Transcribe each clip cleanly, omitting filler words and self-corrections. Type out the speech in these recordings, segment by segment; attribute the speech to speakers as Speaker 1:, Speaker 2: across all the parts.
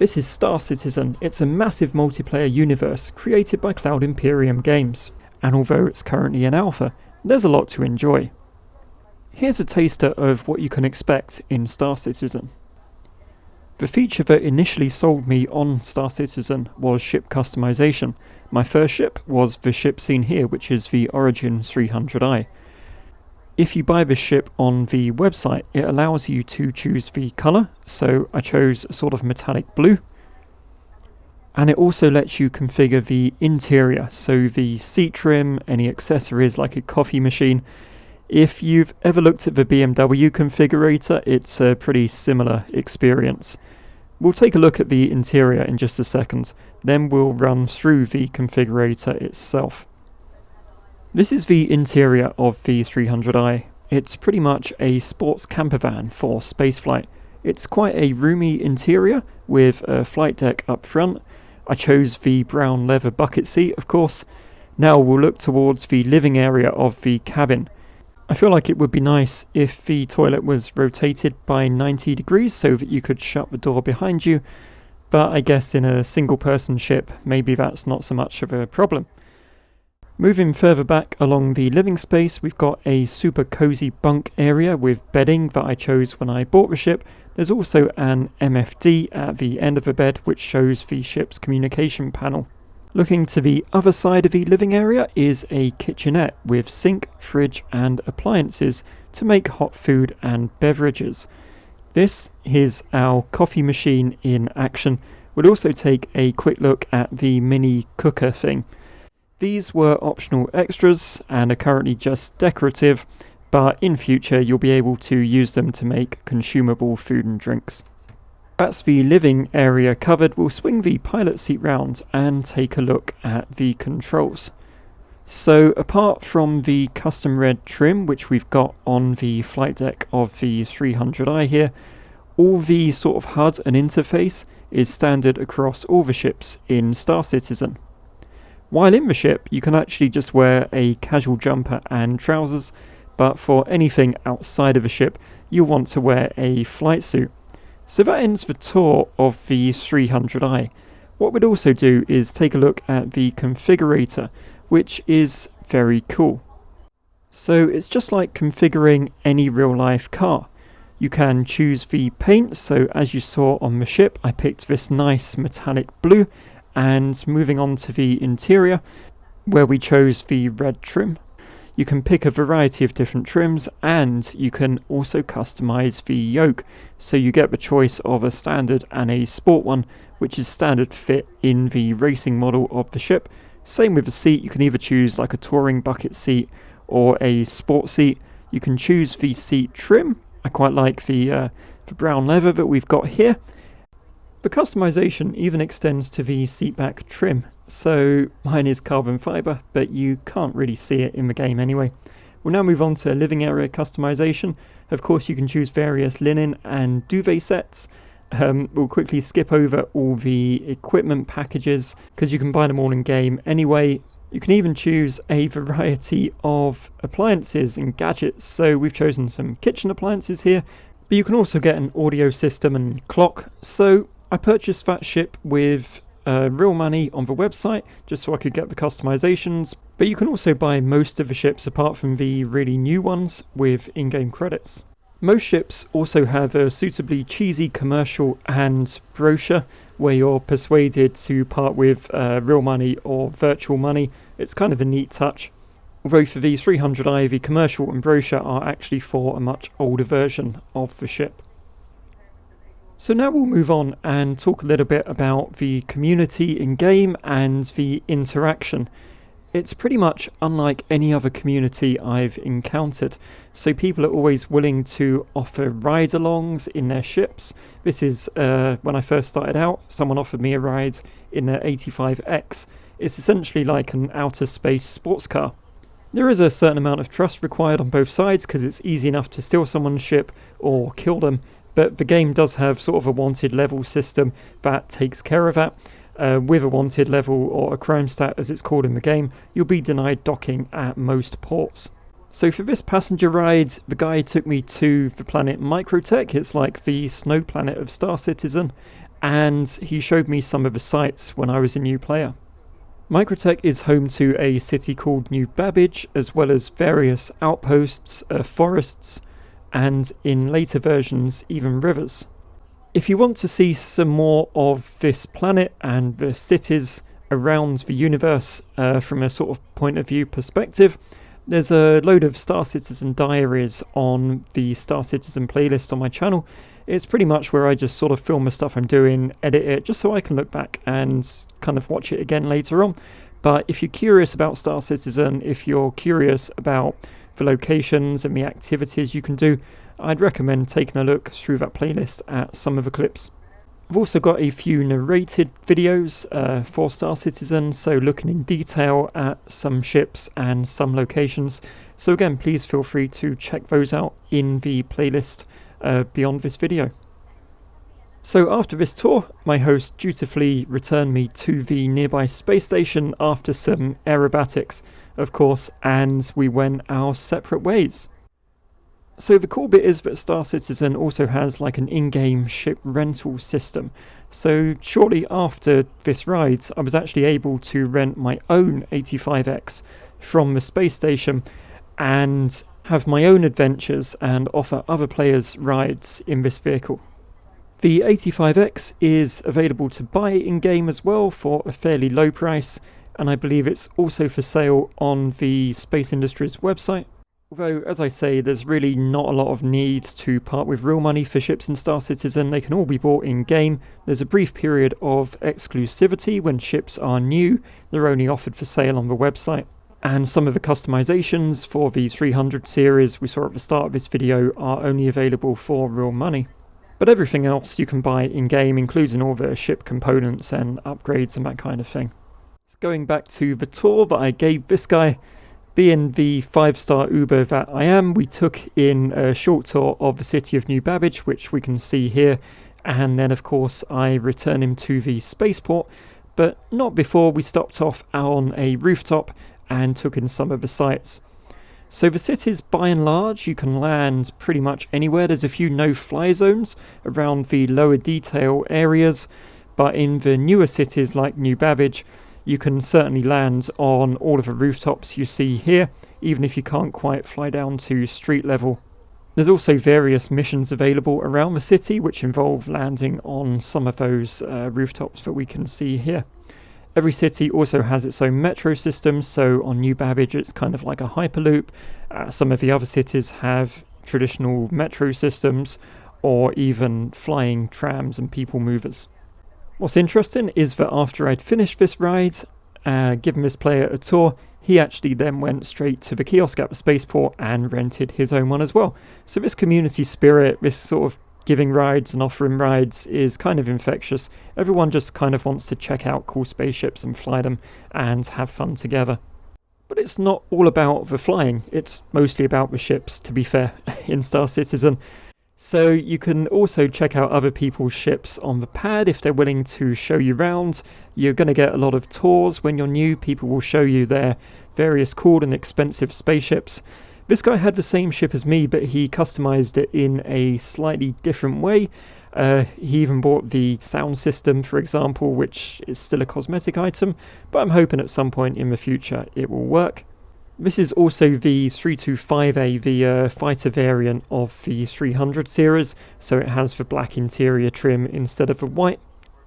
Speaker 1: This is Star Citizen. It's a massive multiplayer universe created by Cloud Imperium Games, and although it's currently in alpha, there's a lot to enjoy. Here's a taster of what you can expect in Star Citizen. The feature that initially sold me on Star Citizen was ship customization. My first ship was the ship seen here, which is the Origin 300i. If you buy this ship on the website, it allows you to choose the colour, so I chose a sort of metallic blue. And it also lets you configure the interior, so the seat trim, any accessories like a coffee machine. If you've ever looked at the BMW configurator, it's a pretty similar experience. We'll take a look at the interior in just a second, then we'll run through the configurator itself. This is the interior of the 300i. It's pretty much a sports camper van for spaceflight. It's quite a roomy interior with a flight deck up front. I chose the brown leather bucket seat, of course. Now we'll look towards the living area of the cabin. I feel like it would be nice if the toilet was rotated by 90 degrees so that you could shut the door behind you, but I guess in a single person ship maybe that's not so much of a problem. Moving further back along the living space, we've got a super cozy bunk area with bedding that I chose when I bought the ship. There's also an MFD at the end of the bed which shows the ship's communication panel. Looking to the other side of the living area is a kitchenette with sink, fridge and appliances to make hot food and beverages. This is our coffee machine in action. We'll also take a quick look at the mini cooker thing. These were optional extras and are currently just decorative, but in future you'll be able to use them to make consumable food and drinks. That's the living area covered. We'll swing the pilot seat round and take a look at the controls. So apart from the custom red trim which we've got on the flight deck of the 300i here, all the sort of HUD and interface is standard across all the ships in Star Citizen. While in the ship, you can actually just wear a casual jumper and trousers, but for anything outside of the ship, you'll want to wear a flight suit. So that ends the tour of the 300i. What we'd also do is take a look at the configurator, which is very cool. So it's just like configuring any real-life car. You can choose the paint, so as you saw on the ship, I picked this nice metallic blue. And moving on to the interior, where we chose the red trim, you can pick a variety of different trims and you can also customize the yoke, so you get the choice of a standard and a sport one, which is standard fit in the racing model of the ship. Same with the seat, you can either choose like a touring bucket seat or a sport seat. You can choose the seat trim. I quite like the brown leather that we've got here. The customization even extends to the seatback trim, so mine is carbon fibre, but you can't really see it in the game anyway. We'll now move on to living area customization. Of course you can choose various linen and duvet sets. We'll quickly skip over all the equipment packages because you can buy them all in game anyway. You can even choose a variety of appliances and gadgets, so we've chosen some kitchen appliances here, but you can also get an audio system and clock. So I purchased that ship with real money on the website just so I could get the customizations, but you can also buy most of the ships apart from the really new ones with in-game credits. Most ships also have a suitably cheesy commercial and brochure where you're persuaded to part with real money or virtual money. It's kind of a neat touch. Although for the 300i, the commercial and brochure are actually for a much older version of the ship. So now we'll move on and talk a little bit about the community in-game and the interaction. It's pretty much unlike any other community I've encountered. So people are always willing to offer ride-alongs in their ships. This is when I first started out, someone offered me a ride in their 85X. It's essentially like an outer space sports car. There is a certain amount of trust required on both sides because it's easy enough to steal someone's ship or kill them. But the game does have sort of a wanted level system that takes care of that. With a wanted level, or a crime stat as it's called in the game, you'll be denied docking at most ports. So for this passenger ride, the guy took me to the planet Microtech. It's like the snow planet of Star Citizen. and he showed me some of the sites when I was a new player. Microtech is home to a city called New Babbage, as well as various outposts, forests, and in later versions even rivers. If you want to see some more of this planet and the cities around the universe from a sort of point of view perspective, there's a load of Star Citizen diaries on the Star Citizen playlist on my channel. It's pretty much where I just sort of film the stuff I'm doing, edit it, just so I can look back and kind of watch it again later on. But if you're curious about Star Citizen, if you're curious about the locations and the activities you can do, I'd recommend taking a look through that playlist at some of the clips. I've also got a few narrated videos for Star Citizen, so looking in detail at some ships and some locations. So again, please feel free to check those out in the playlist beyond this video. So after this tour, my host dutifully returned me to the nearby space station after some aerobatics, of course, and we went our separate ways. So the cool bit is that Star Citizen also has like an in-game ship rental system. So shortly after this ride, I was actually able to rent my own 85X from the space station and have my own adventures and offer other players rides in this vehicle. The 85X is available to buy in-game as well for a fairly low price, and I believe it's also for sale on the Space Industries website. Although, as I say, there's really not a lot of need to part with real money for ships in Star Citizen. They can all be bought in-game. There's a brief period of exclusivity when ships are new. They're only offered for sale on the website. And some of the customizations for the 300 series we saw at the start of this video are only available for real money. But everything else you can buy in-game, including all the ship components and upgrades and that kind of thing. Going back to the tour that I gave this guy, being the 5-star Uber that I am, we took in a short tour of the city of New Babbage, which we can see here, and then of course I returned him to the spaceport, but not before we stopped off on a rooftop and took in some of the sights. So the cities, by and large, you can land pretty much anywhere. There's a few no-fly zones around the lower detail areas, but in the newer cities like New Babbage, you can certainly land on all of the rooftops you see here, even if you can't quite fly down to street level. There's also various missions available around the city which involve landing on some of those rooftops that we can see here. Every city also has its own metro system, so on New Babbage it's kind of like a hyperloop. Some of the other cities have traditional metro systems or even flying trams and people movers. What's interesting is that after I'd finished this ride, given this player a tour, he actually then went straight to the kiosk at the spaceport and rented his own one as well. So this community spirit, this sort of giving rides and offering rides is kind of infectious. Everyone just kind of wants to check out cool spaceships and fly them and have fun together. But it's not all about the flying, it's mostly about the ships, to be fair, in Star Citizen. So you can also check out other people's ships on the pad if they're willing to show you around. You're going to get a lot of tours when you're new. People will show you their various cool and expensive spaceships. This guy had the same ship as me, but he customized it in a slightly different way. He even bought the sound system, for example, which is still a cosmetic item, but I'm hoping at some point in the future it will work. This is also the 325A, the fighter variant of the 300 series, so it has the black interior trim instead of the white.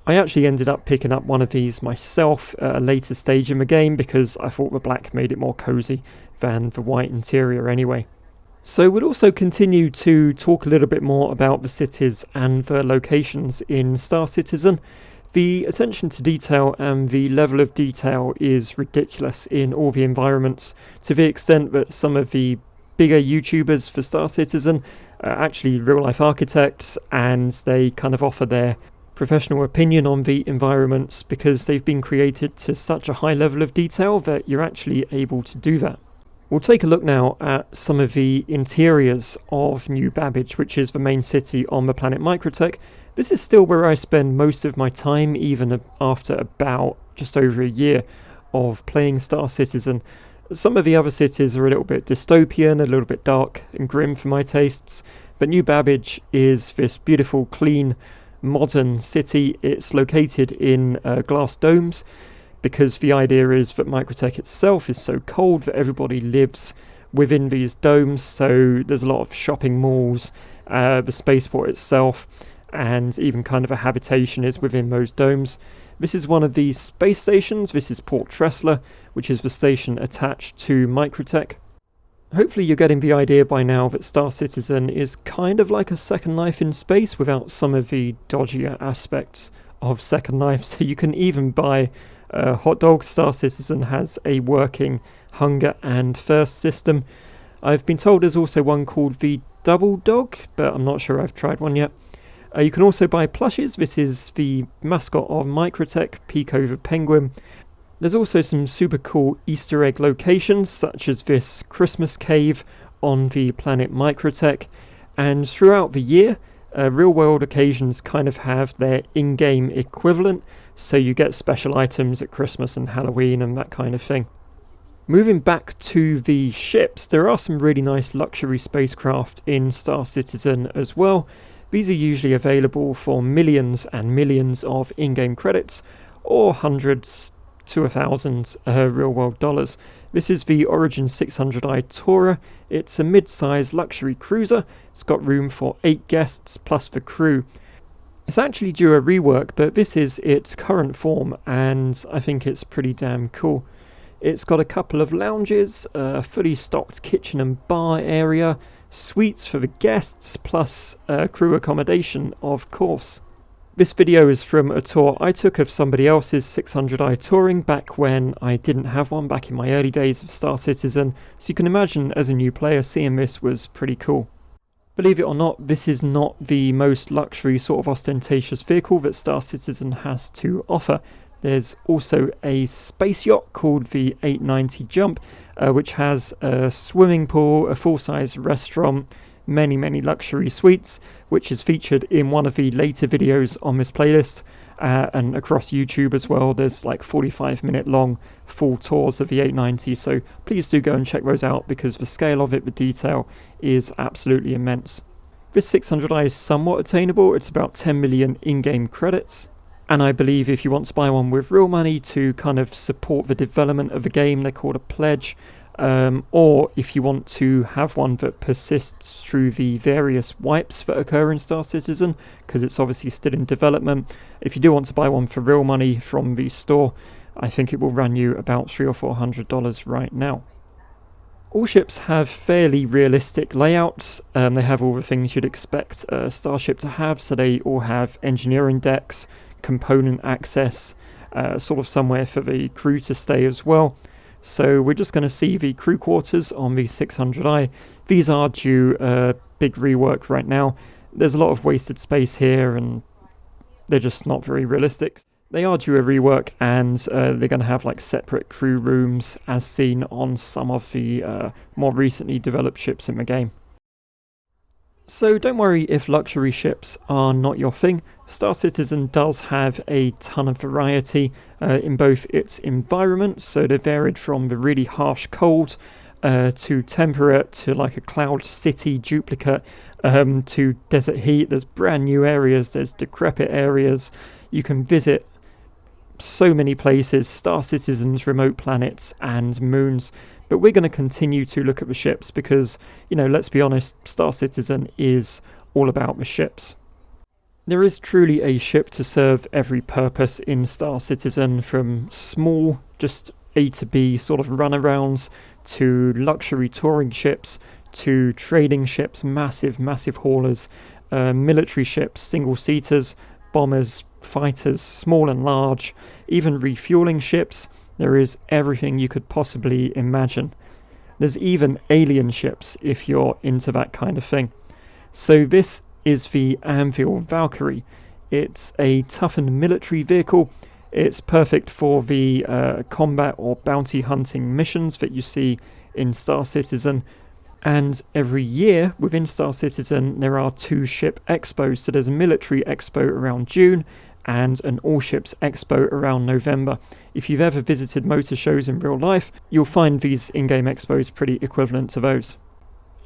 Speaker 1: I actually ended up picking up one of these myself at a later stage in the game because I thought the black made it more cozy than the white interior anyway. So we'll also continue to talk a little bit more about the cities and the locations in Star Citizen. The attention to detail and the level of detail is ridiculous in all the environments, to the extent that some of the bigger YouTubers for Star Citizen are actually real-life architects, and they kind of offer their professional opinion on the environments because they've been created to such a high level of detail that you're actually able to do that. We'll take a look now at some of the interiors of New Babbage, which is the main city on the planet Microtech. This is still where I spend most of my time, even after about just over a year of playing Star Citizen. Some of the other cities are a little bit dystopian, a little bit dark and grim for my tastes, but New Babbage is this beautiful, clean, modern city. It's located in glass domes, because the idea is that Microtech itself is so cold that everybody lives within these domes. So there's a lot of shopping malls, the spaceport itself, and even kind of a habitation is within those domes. This is one of these space stations. This is Port Tressler, which is the station attached to Microtech. Hopefully you're getting the idea by now that Star Citizen is kind of like a Second Life in space without some of the dodgier aspects of Second Life. So you can even buy hot dogs. Star Citizen has a working hunger and thirst system. I've been told there's also one called the Double Dog, but I'm not sure I've tried one yet. You can also buy plushies. This is the mascot of Microtech, Pico the Penguin. There's also some super cool Easter egg locations, such as this Christmas cave on the planet Microtech. And throughout the year, real-world occasions kind of have their in-game equivalent, so you get special items at Christmas and Halloween and that kind of thing. Moving back to the ships, there are some really nice luxury spacecraft in Star Citizen as well. These are usually available for millions and millions of in-game credits, or hundreds to 1,000 real-world dollars. This is the Origin 600i Tourer. It's a mid-size luxury cruiser. It's got room for 8 guests plus the crew. It's actually due a rework, but this is its current form, and I think it's pretty damn cool. It's got a couple of lounges, a fully stocked kitchen and bar area, suites for the guests, plus crew accommodation, of course. This video is from a tour I took of somebody else's 600i touring back when I didn't have one, back in my early days of Star Citizen, so you can imagine as a new player seeing this was pretty cool. Believe it or not, this is not the most luxury sort of ostentatious vehicle that Star Citizen has to offer. There's also a space yacht called the 890 Jump, which has a swimming pool, a full-size restaurant, many luxury suites, which is featured in one of the later videos on this playlist, and across YouTube as well. There's like 45-minute long full tours of the 890, so please do go and check those out, because the scale of it, the detail, is absolutely immense. This 600i is somewhat attainable. It's about 10 million in-game credits. And I believe if you want to buy one with real money to kind of support the development of the game, they're called a pledge, or if you want to have one that persists through the various wipes that occur in Star Citizen, because it's obviously still in development. If you do want to buy one for real money from the store, I think it will run you about $300 or $400 right now. All ships have fairly realistic layouts. They have all the things you'd expect a starship to have, so they all have engineering decks, component access, sort of somewhere for the crew to stay as well. So we're just going to see the crew quarters on the 600i. These are due a big rework right now. There's a lot of wasted space here and they're just not very realistic. They are due a rework, and they're going to have like separate crew rooms as seen on some of the more recently developed ships in the game. So don't worry if luxury ships are not your thing. Star Citizen does have a ton of variety in both its environments, so they're varied from the really harsh cold to temperate, to like a cloud city duplicate, to desert heat. There's brand new areas, there's decrepit areas. You can visit so many places, Star Citizen's remote planets and moons. But we're going to continue to look at the ships because, you know, let's be honest, Star Citizen is all about the ships. There is truly a ship to serve every purpose in Star Citizen, from small, just A to B sort of runarounds, to luxury touring ships, to trading ships, massive haulers, military ships, single-seaters, bombers, fighters, small and large, even refueling ships. There is everything you could possibly imagine. There's even alien ships if you're into that kind of thing. So this is the Anvil Valkyrie. It's a toughened military vehicle. It's perfect for the combat or bounty hunting missions that you see in Star Citizen. And every year within Star Citizen there are 2 ship expos. So there's a military expo around June and an all-ships expo around November. If you've ever visited motor shows in real life, you'll find these in-game expos pretty equivalent to those.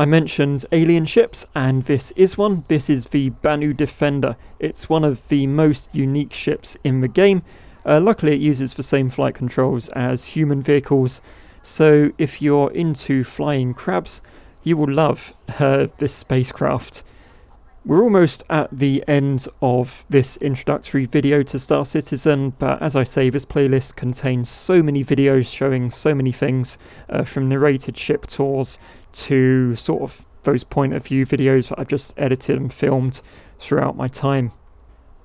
Speaker 1: I mentioned alien ships, and this is one. This is the Banu Defender. It's one of the most unique ships in the game. Luckily it uses the same flight controls as human vehicles, so if you're into flying crabs, you will love this spacecraft. We're almost at the end of this introductory video to Star Citizen, but as I say, this playlist contains so many videos showing so many things, from narrated ship tours to sort of those point of view videos that I've just edited and filmed throughout my time.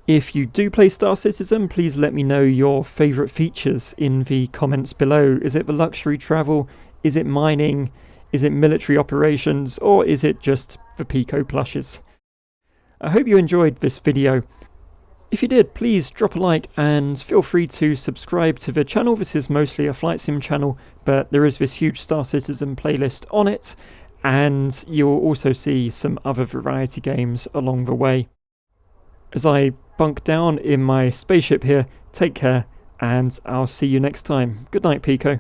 Speaker 1: If you do play Star Citizen, please let me know your favourite features in the comments below. Is it the luxury travel? Is it mining? Is it military operations? Or is it just the Pico plushes? I hope you enjoyed this video. If you did, please drop a like and feel free to subscribe to the channel. This is mostly a flight sim channel, but there is this huge Star Citizen playlist on it, and you'll also see some other variety games along the way. As I bunk down in my spaceship here, take care, and I'll see you next time. Good night, Pico.